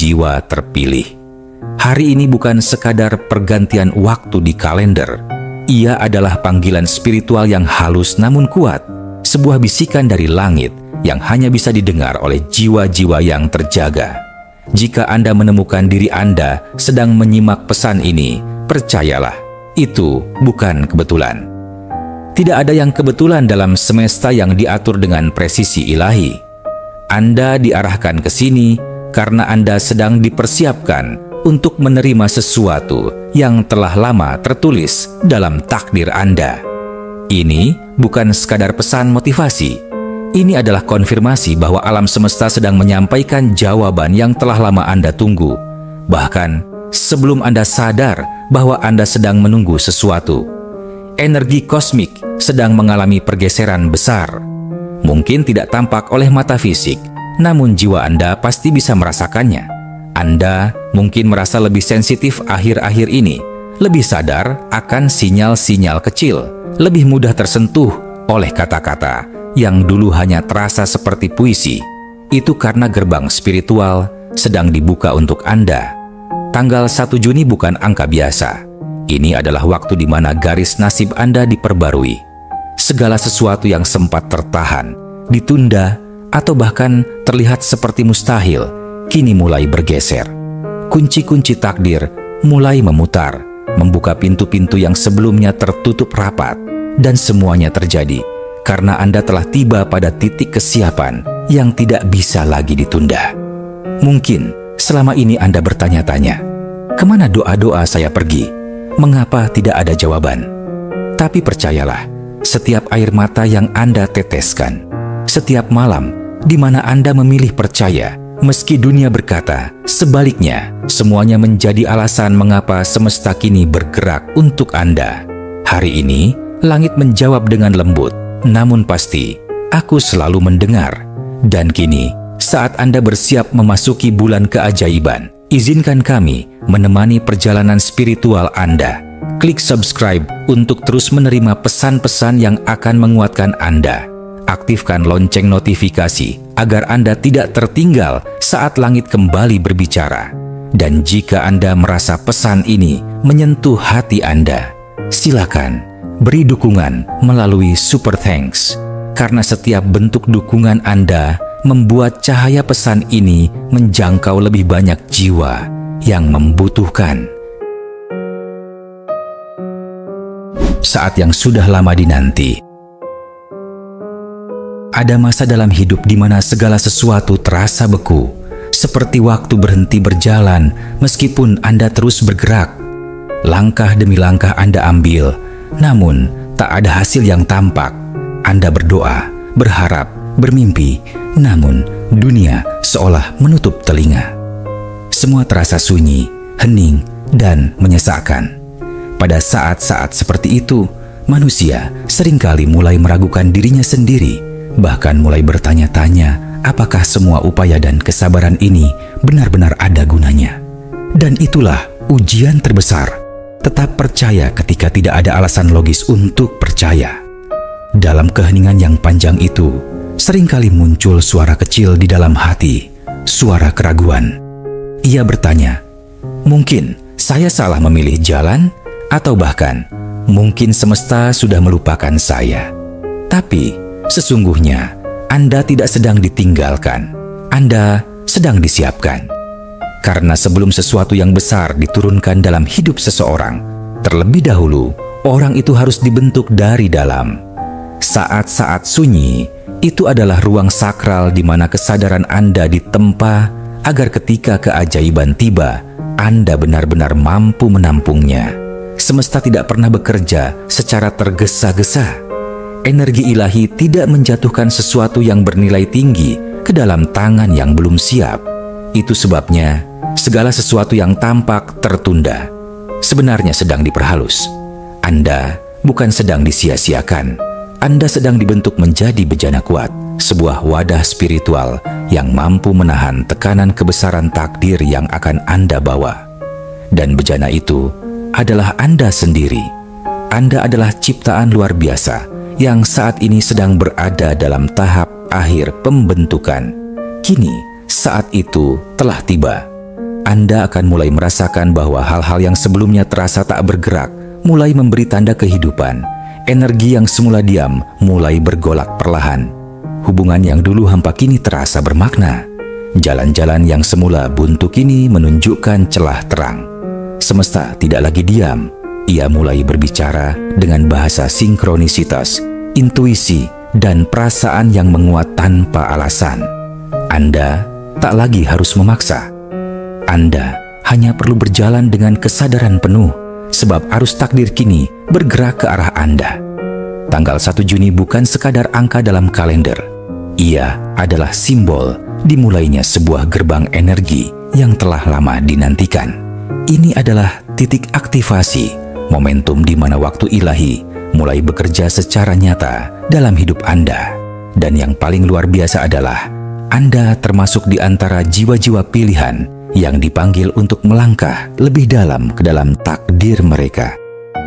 jiwa terpilih. Hari ini bukan sekadar pergantian waktu di kalender. Ia adalah panggilan spiritual yang halus namun kuat, sebuah bisikan dari langit yang hanya bisa didengar oleh jiwa-jiwa yang terjaga. Jika Anda menemukan diri Anda sedang menyimak pesan ini, percayalah, itu bukan kebetulan. Tidak ada yang kebetulan dalam semesta yang diatur dengan presisi ilahi. Anda diarahkan ke sini karena Anda sedang dipersiapkan untuk menerima sesuatu yang telah lama tertulis dalam takdir Anda. Ini bukan sekadar pesan motivasi. Ini adalah konfirmasi bahwa alam semesta sedang menyampaikan jawaban yang telah lama Anda tunggu. Bahkan sebelum Anda sadar bahwa Anda sedang menunggu sesuatu. Energi kosmik sedang mengalami pergeseran besar. Mungkin tidak tampak oleh mata fisik, namun jiwa Anda pasti bisa merasakannya. Anda mungkin merasa lebih sensitif akhir-akhir ini, lebih sadar akan sinyal-sinyal kecil, lebih mudah tersentuh oleh kata-kata yang dulu hanya terasa seperti puisi. Itu karena gerbang spiritual sedang dibuka untuk Anda. Tanggal 1 Juni bukan angka biasa. Ini adalah waktu di mana garis nasib Anda diperbarui. Segala sesuatu yang sempat tertahan, ditunda, atau bahkan terlihat seperti mustahil, kini mulai bergeser. Kunci-kunci takdir mulai memutar, membuka pintu-pintu yang sebelumnya tertutup rapat, dan semuanya terjadi karena Anda telah tiba pada titik kesiapan yang tidak bisa lagi ditunda. Mungkin selama ini Anda bertanya-tanya, kemana doa-doa saya pergi? Mengapa tidak ada jawaban? Tapi percayalah, setiap air mata yang Anda teteskan, setiap malam di mana Anda memilih percaya, meski dunia berkata sebaliknya, semuanya menjadi alasan mengapa semesta kini bergerak untuk Anda. Hari ini, langit menjawab dengan lembut, namun pasti, aku selalu mendengar. Dan kini, saat Anda bersiap memasuki bulan keajaiban, izinkan kami menemani perjalanan spiritual Anda. Klik subscribe untuk terus menerima pesan-pesan yang akan menguatkan Anda. Aktifkan lonceng notifikasi agar Anda tidak tertinggal saat langit kembali berbicara. Dan jika Anda merasa pesan ini menyentuh hati Anda, silakan beri dukungan melalui Super Thanks. Karena setiap bentuk dukungan Anda membuat cahaya pesan ini menjangkau lebih banyak jiwa yang membutuhkan. Saat yang sudah lama dinanti. Ada masa dalam hidup di mana segala sesuatu terasa beku, seperti waktu berhenti berjalan meskipun Anda terus bergerak. Langkah demi langkah Anda ambil, namun tak ada hasil yang tampak. Anda berdoa, berharap, bermimpi, namun dunia seolah menutup telinga. Semua terasa sunyi, hening, dan menyesakkan. Pada saat-saat seperti itu, manusia seringkali mulai meragukan dirinya sendiri, bahkan mulai bertanya-tanya apakah semua upaya dan kesabaran ini benar-benar ada gunanya. Dan itulah ujian terbesar. Tetap percaya ketika tidak ada alasan logis untuk percaya. Dalam keheningan yang panjang itu, seringkali muncul suara kecil di dalam hati, suara keraguan. Ia bertanya, mungkin saya salah memilih jalan, atau bahkan mungkin semesta sudah melupakan saya. Tapi sesungguhnya Anda tidak sedang ditinggalkan, Anda sedang disiapkan. Karena sebelum sesuatu yang besar diturunkan dalam hidup seseorang, terlebih dahulu orang itu harus dibentuk dari dalam. Saat-saat sunyi itu adalah ruang sakral di mana kesadaran Anda ditempa agar ketika keajaiban tiba, Anda benar-benar mampu menampungnya. Semesta tidak pernah bekerja secara tergesa-gesa. Energi ilahi tidak menjatuhkan sesuatu yang bernilai tinggi ke dalam tangan yang belum siap. Itu sebabnya segala sesuatu yang tampak tertunda sebenarnya sedang diperhalus. Anda bukan sedang disia-siakan. Anda sedang dibentuk menjadi bejana kuat, sebuah wadah spiritual yang mampu menahan tekanan kebesaran takdir yang akan Anda bawa. Dan bejana itu adalah Anda sendiri. Anda adalah ciptaan luar biasa yang saat ini sedang berada dalam tahap akhir pembentukan. Kini saat itu telah tiba. Anda akan mulai merasakan bahwa hal-hal yang sebelumnya terasa tak bergerak mulai memberi tanda kehidupan. Energi yang semula diam mulai bergolak perlahan. Hubungan yang dulu hampa kini terasa bermakna. Jalan-jalan yang semula buntu kini menunjukkan celah terang. Semesta tidak lagi diam. Ia mulai berbicara dengan bahasa sinkronisitas, intuisi, dan perasaan yang menguat tanpa alasan. Anda tak lagi harus memaksa. Anda hanya perlu berjalan dengan kesadaran penuh, sebab arus takdir kini bergerak ke arah Anda. Tanggal 1 Juni bukan sekadar angka dalam kalender. Ia adalah simbol dimulainya sebuah gerbang energi yang telah lama dinantikan. Ini adalah titik aktivasi, momentum di mana waktu ilahi mulai bekerja secara nyata dalam hidup Anda. Dan yang paling luar biasa adalah Anda termasuk di antara jiwa-jiwa pilihan yang dipanggil untuk melangkah lebih dalam ke dalam takdir mereka.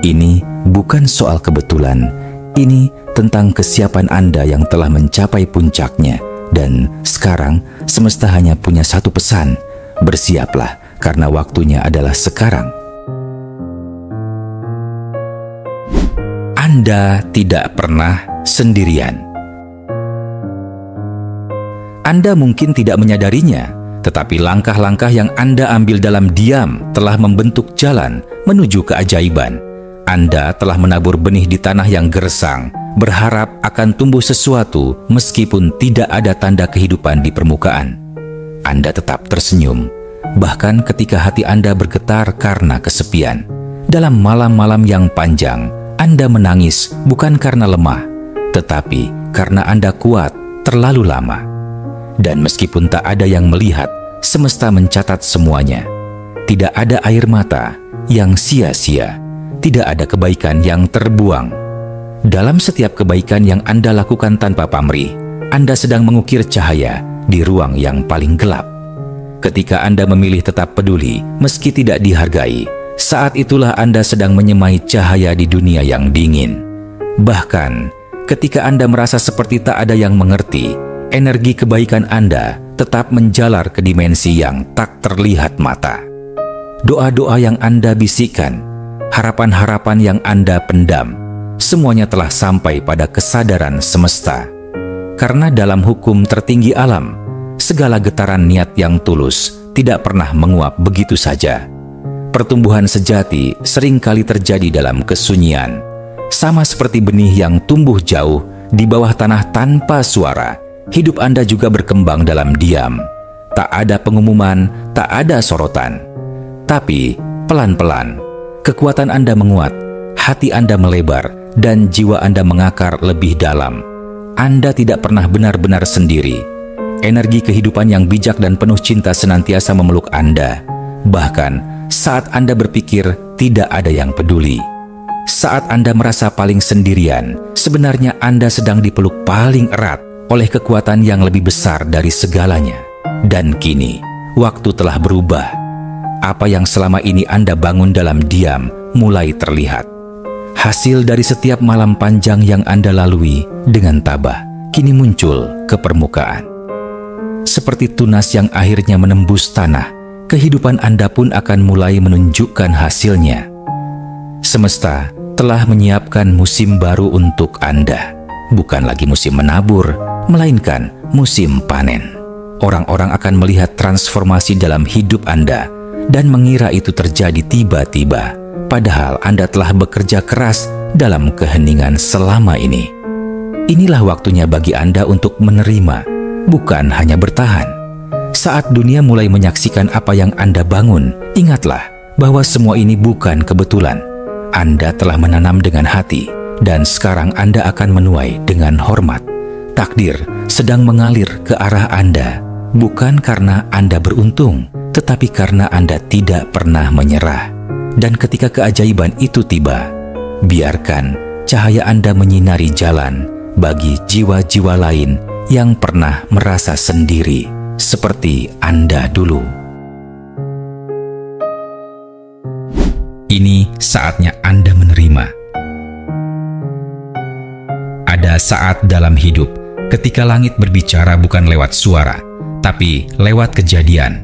Ini bukan soal kebetulan, ini tentang kesiapan Anda yang telah mencapai puncaknya. Dan sekarang semesta hanya punya satu pesan, bersiaplah karena waktunya adalah sekarang. Anda tidak pernah sendirian. Anda mungkin tidak menyadarinya, tetapi langkah-langkah yang Anda ambil dalam diam telah membentuk jalan menuju keajaiban. Anda telah menabur benih di tanah yang gersang, berharap akan tumbuh sesuatu meskipun tidak ada tanda kehidupan di permukaan. Anda tetap tersenyum, bahkan ketika hati Anda bergetar karena kesepian. Dalam malam-malam yang panjang, Anda menangis bukan karena lemah, tetapi karena Anda kuat terlalu lama. Dan meskipun tak ada yang melihat, semesta mencatat semuanya. Tidak ada air mata yang sia-sia, tidak ada kebaikan yang terbuang. Dalam setiap kebaikan yang Anda lakukan tanpa pamrih, Anda sedang mengukir cahaya di ruang yang paling gelap. Ketika Anda memilih tetap peduli meski tidak dihargai, saat itulah Anda sedang menyemai cahaya di dunia yang dingin. Bahkan, ketika Anda merasa seperti tak ada yang mengerti, energi kebaikan Anda tetap menjalar ke dimensi yang tak terlihat mata. Doa-doa yang Anda bisikkan, harapan-harapan yang Anda pendam, semuanya telah sampai pada kesadaran semesta. Karena dalam hukum tertinggi alam, segala getaran niat yang tulus tidak pernah menguap begitu saja. Pertumbuhan sejati seringkali terjadi dalam kesunyian. Sama seperti benih yang tumbuh jauh di bawah tanah tanpa suara, hidup Anda juga berkembang dalam diam. Tak ada pengumuman, tak ada sorotan. Tapi pelan-pelan, kekuatan Anda menguat, hati Anda melebar, dan jiwa Anda mengakar lebih dalam. Anda tidak pernah benar-benar sendiri. Energi kehidupan yang bijak dan penuh cinta senantiasa memeluk Anda. Bahkan saat Anda berpikir tidak ada yang peduli. Saat Anda merasa paling sendirian, sebenarnya Anda sedang dipeluk paling erat oleh kekuatan yang lebih besar dari segalanya. Dan kini, waktu telah berubah. Apa yang selama ini Anda bangun dalam diam mulai terlihat. Hasil dari setiap malam panjang yang Anda lalui dengan tabah kini muncul ke permukaan. Seperti tunas yang akhirnya menembus tanah, kehidupan Anda pun akan mulai menunjukkan hasilnya. Semesta telah menyiapkan musim baru untuk Anda. Bukan lagi musim menabur, melainkan musim panen. Orang-orang akan melihat transformasi dalam hidup Anda dan mengira itu terjadi tiba-tiba. Padahal Anda telah bekerja keras dalam keheningan selama ini. Inilah waktunya bagi Anda untuk menerima, bukan hanya bertahan. Saat dunia mulai menyaksikan apa yang Anda bangun, ingatlah bahwa semua ini bukan kebetulan. Anda telah menanam dengan hati, dan sekarang Anda akan menuai dengan hormat. Takdir sedang mengalir ke arah Anda, bukan karena Anda beruntung, tetapi karena Anda tidak pernah menyerah. Dan ketika keajaiban itu tiba, biarkan cahaya Anda menyinari jalan bagi jiwa-jiwa lain yang pernah merasa sendiri seperti Anda dulu. Ini saatnya Anda menerima. Ada saat dalam hidup ketika langit berbicara bukan lewat suara, tapi lewat kejadian.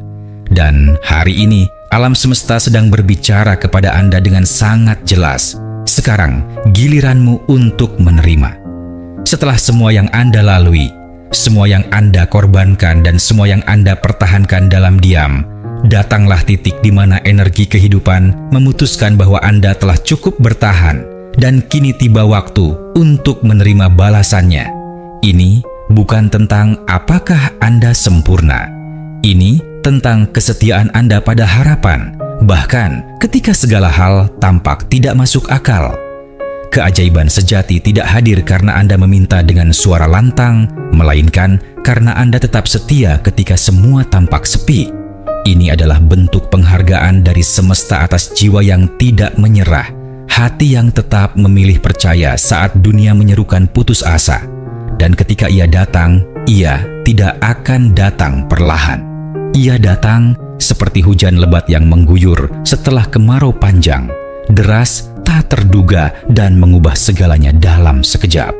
Dan hari ini, alam semesta sedang berbicara kepada Anda dengan sangat jelas. Sekarang, giliranmu untuk menerima. Setelah semua yang Anda lalui, semua yang Anda korbankan dan semua yang Anda pertahankan dalam diam, datanglah titik di mana energi kehidupan memutuskan bahwa Anda telah cukup bertahan dan kini tiba waktu untuk menerima balasannya. Ini bukan tentang apakah Anda sempurna. Ini tentang kesetiaan Anda pada harapan, bahkan ketika segala hal tampak tidak masuk akal. Keajaiban sejati tidak hadir karena Anda meminta dengan suara lantang, melainkan karena Anda tetap setia ketika semua tampak sepi. Ini adalah bentuk penghargaan dari semesta atas jiwa yang tidak menyerah, hati yang tetap memilih percaya saat dunia menyerukan putus asa. Dan ketika ia datang, ia tidak akan datang perlahan. Ia datang seperti hujan lebat yang mengguyur setelah kemarau panjang, deras, tak terduga, dan mengubah segalanya dalam sekejap.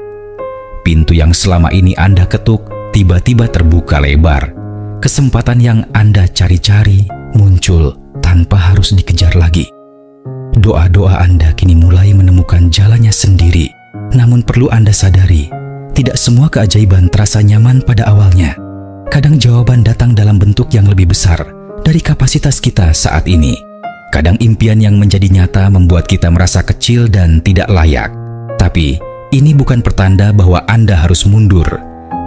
Pintu yang selama ini Anda ketuk tiba-tiba terbuka lebar. Kesempatan yang Anda cari-cari muncul tanpa harus dikejar lagi. Doa-doa Anda kini mulai menemukan jalannya sendiri. Namun perlu Anda sadari, tidak semua keajaiban terasa nyaman pada awalnya. Kadang jawaban datang dalam bentuk yang lebih besar dari kapasitas kita saat ini. Kadang impian yang menjadi nyata membuat kita merasa kecil dan tidak layak. Tapi ini bukan pertanda bahwa Anda harus mundur.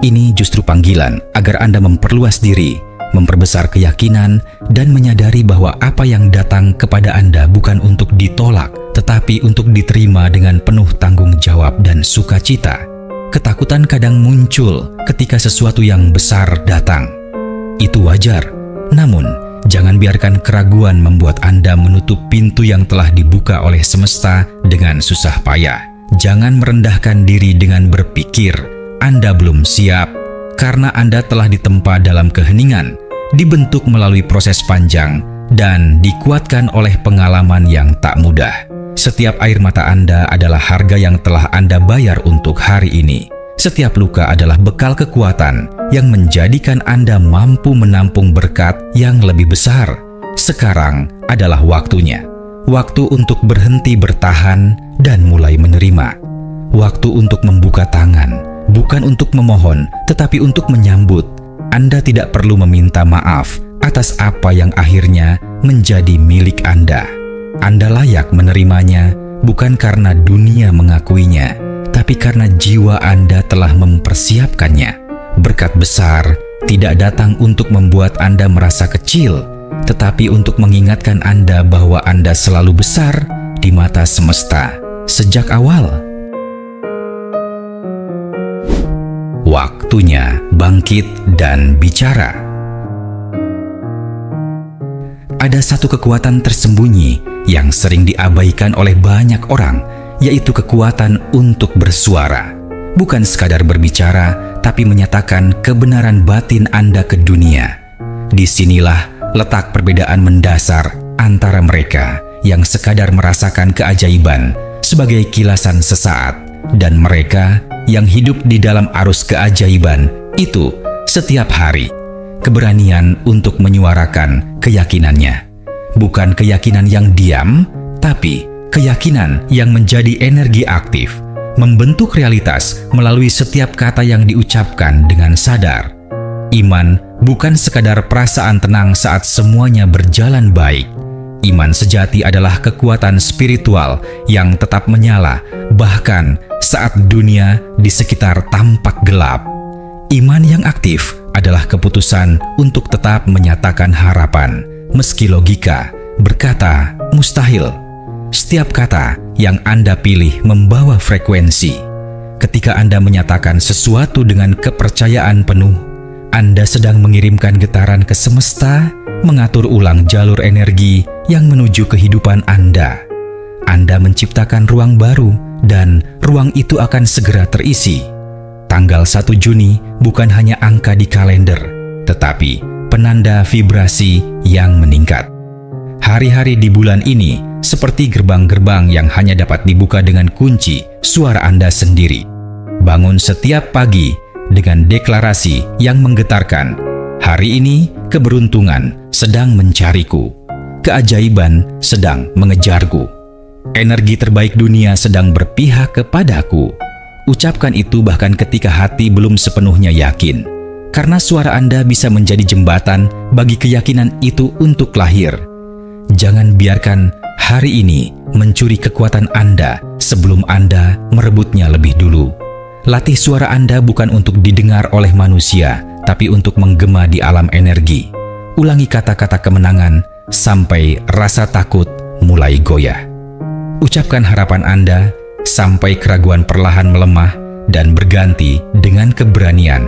Ini justru panggilan agar Anda memperluas diri, memperbesar keyakinan, dan menyadari bahwa apa yang datang kepada Anda bukan untuk ditolak, tetapi untuk diterima dengan penuh tanggung jawab dan sukacita. Ketakutan kadang muncul ketika sesuatu yang besar datang. Itu wajar, namun jangan biarkan keraguan membuat Anda menutup pintu yang telah dibuka oleh semesta dengan susah payah. Jangan merendahkan diri dengan berpikir Anda belum siap, karena Anda telah ditempa dalam keheningan, dibentuk melalui proses panjang, dan dikuatkan oleh pengalaman yang tak mudah. Setiap air mata Anda adalah harga yang telah Anda bayar untuk hari ini. Setiap luka adalah bekal kekuatan yang menjadikan Anda mampu menampung berkat yang lebih besar. Sekarang adalah waktunya. Waktu untuk berhenti bertahan dan mulai menerima. Waktu untuk membuka tangan, bukan untuk memohon, tetapi untuk menyambut. Anda tidak perlu meminta maaf atas apa yang akhirnya menjadi milik Anda. Anda layak menerimanya bukan karena dunia mengakuinya, tapi karena jiwa Anda telah mempersiapkannya. Berkat besar tidak datang untuk membuat Anda merasa kecil, tetapi untuk mengingatkan Anda bahwa Anda selalu besar di mata semesta sejak awal. Waktunya bangkit dan bicara. Ada satu kekuatan tersembunyi yang sering diabaikan oleh banyak orang, yaitu kekuatan untuk bersuara. Bukan sekadar berbicara, tapi menyatakan kebenaran batin Anda ke dunia. Disinilah letak perbedaan mendasar antara mereka yang sekadar merasakan keajaiban sebagai kilasan sesaat, dan mereka yang hidup di dalam arus keajaiban itu setiap hari. Keberanian untuk menyuarakan keyakinannya. Bukan keyakinan yang diam, tapi keyakinan yang menjadi energi aktif, membentuk realitas melalui setiap kata yang diucapkan dengan sadar. Iman bukan sekadar perasaan tenang saat semuanya berjalan baik. Iman sejati adalah kekuatan spiritual yang tetap menyala, bahkan saat dunia di sekitar tampak gelap. Iman yang aktif adalah keputusan untuk tetap menyatakan harapan, meski logika berkata mustahil. Setiap kata yang Anda pilih membawa frekuensi. Ketika Anda menyatakan sesuatu dengan kepercayaan penuh, Anda sedang mengirimkan getaran ke semesta, mengatur ulang jalur energi yang menuju kehidupan Anda. Anda menciptakan ruang baru, dan ruang itu akan segera terisi. Tanggal 1 Juni bukan hanya angka di kalender, tetapi penanda vibrasi yang meningkat. Hari-hari di bulan ini seperti gerbang-gerbang yang hanya dapat dibuka dengan kunci suara Anda sendiri. Bangun setiap pagi dengan deklarasi yang menggetarkan, Hari ini, keberuntungan sedang mencariku. Keajaiban sedang mengejarku. Energi terbaik dunia sedang berpihak kepadaku. Ucapkan itu bahkan ketika hati belum sepenuhnya yakin, karena suara Anda bisa menjadi jembatan bagi keyakinan itu untuk lahir. Jangan biarkan hari ini mencuri kekuatan Anda sebelum Anda merebutnya lebih dulu. Latih suara Anda bukan untuk didengar oleh manusia, tapi untuk menggema di alam energi. Ulangi kata-kata kemenangan sampai rasa takut mulai goyah. Ucapkan harapan Anda sampai keraguan perlahan melemah dan berganti dengan keberanian.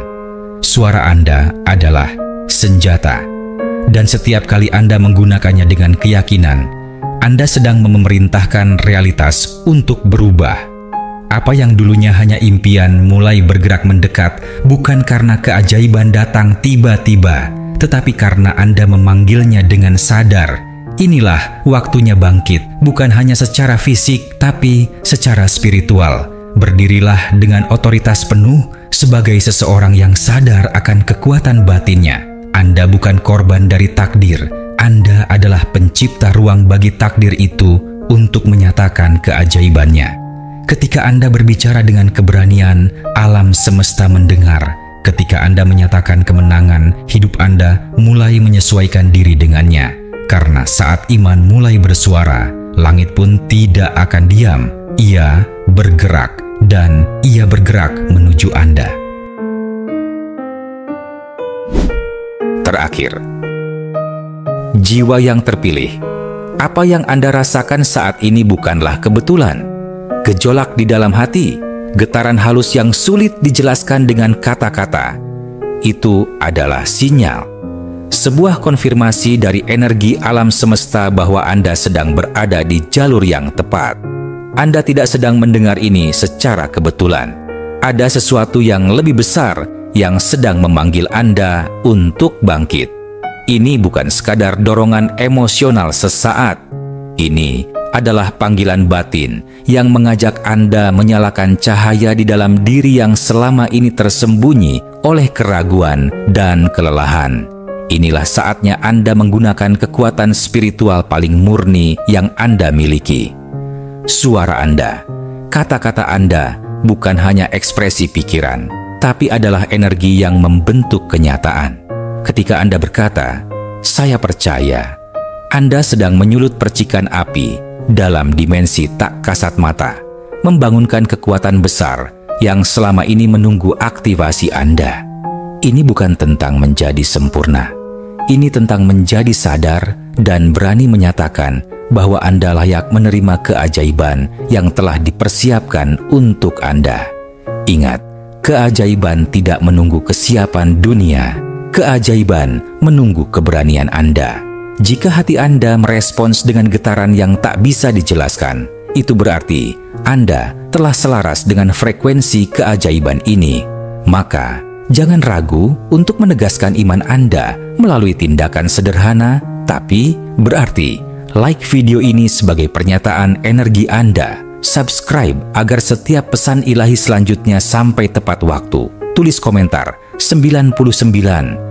Suara Anda adalah senjata, dan setiap kali Anda menggunakannya dengan keyakinan, Anda sedang memerintahkan realitas untuk berubah. Apa yang dulunya hanya impian mulai bergerak mendekat, bukan karena keajaiban datang tiba-tiba, tetapi karena Anda memanggilnya dengan sadar. Inilah waktunya bangkit, bukan hanya secara fisik, tapi secara spiritual. Berdirilah dengan otoritas penuh sebagai seseorang yang sadar akan kekuatan batinnya. Anda bukan korban dari takdir. Anda adalah pencipta ruang bagi takdir itu untuk menyatakan keajaibannya. Ketika Anda berbicara dengan keberanian, alam semesta mendengar. Ketika Anda menyatakan kemenangan, hidup Anda mulai menyesuaikan diri dengannya. Karena saat iman mulai bersuara, langit pun tidak akan diam. Ia bergerak, dan ia bergerak menuju Anda. Terakhir, jiwa yang terpilih. Apa yang Anda rasakan saat ini bukanlah kebetulan. Gejolak di dalam hati, getaran halus yang sulit dijelaskan dengan kata-kata. Itu adalah sinyal. Sebuah konfirmasi dari energi alam semesta bahwa Anda sedang berada di jalur yang tepat. Anda tidak sedang mendengar ini secara kebetulan. Ada sesuatu yang lebih besar yang sedang memanggil Anda untuk bangkit. Ini bukan sekadar dorongan emosional sesaat. Ini adalah panggilan batin yang mengajak Anda menyalakan cahaya di dalam diri yang selama ini tersembunyi oleh keraguan dan kelelahan. Inilah saatnya Anda menggunakan kekuatan spiritual paling murni yang Anda miliki. Suara Anda, kata-kata Anda bukan hanya ekspresi pikiran, tapi adalah energi yang membentuk kenyataan. Ketika Anda berkata, "Saya percaya," Anda sedang menyulut percikan api dalam dimensi tak kasat mata, membangunkan kekuatan besar yang selama ini menunggu aktivasi Anda. Ini bukan tentang menjadi sempurna. Ini tentang menjadi sadar dan berani menyatakan bahwa Anda layak menerima keajaiban yang telah dipersiapkan untuk Anda. Ingat, keajaiban tidak menunggu kesiapan dunia. Keajaiban menunggu keberanian Anda. Jika hati Anda merespons dengan getaran yang tak bisa dijelaskan, itu berarti Anda telah selaras dengan frekuensi keajaiban ini. Maka, jangan ragu untuk menegaskan iman Anda melalui tindakan sederhana, tapi berarti. Like video ini sebagai pernyataan energi Anda. Subscribe agar setiap pesan ilahi selanjutnya sampai tepat waktu. Tulis komentar 99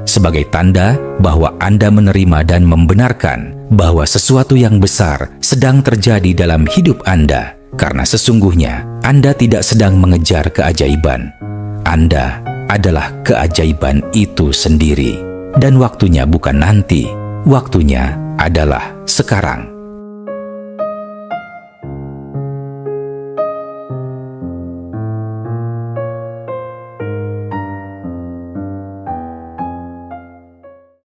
sebagai tanda bahwa Anda menerima dan membenarkan bahwa sesuatu yang besar sedang terjadi dalam hidup Anda. Karena sesungguhnya Anda tidak sedang mengejar keajaiban. Anda adalah keajaiban itu sendiri. Dan waktunya bukan nanti, waktunya adalah sekarang.